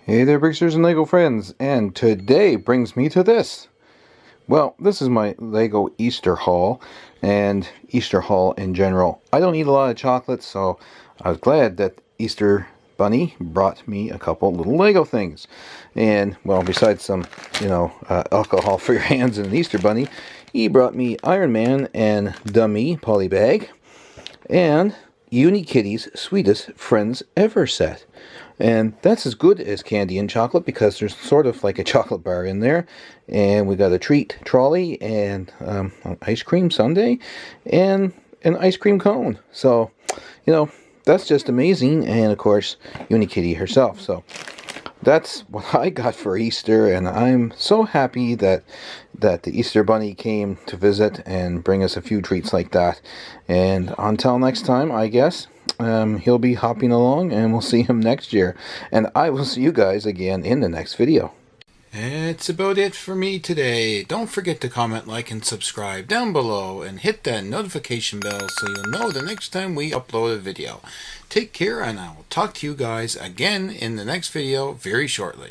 Hey there, Bricksters and Lego friends, and today brings me to this. Well, this is my Lego Easter haul, and Easter haul in general. I don't eat a lot of chocolate, so I was glad that Easter Bunny brought me a couple little Lego things. And, well, besides some, alcohol for your hands and an Easter Bunny, he brought me Iron Man and Dummy Polybag, and Unikitty's Sweetest Friends Ever set. And that's as good as candy and chocolate because there's sort of like a chocolate bar in there. And we got a treat trolley and an ice cream sundae and an ice cream cone. So, that's just amazing. And of course, Unikitty herself. So that's what I got for Easter, and I'm so happy that the Easter Bunny came to visit and bring us a few treats like that. And until next time, I guess, he'll be hopping along, and we'll see him next year. And I will see you guys again in the next video. That's about it for me today. Don't forget to comment, like, and subscribe down below, and hit that notification bell so you'll know the next time we upload a video. Take care, and I will talk to you guys again in the next video very shortly.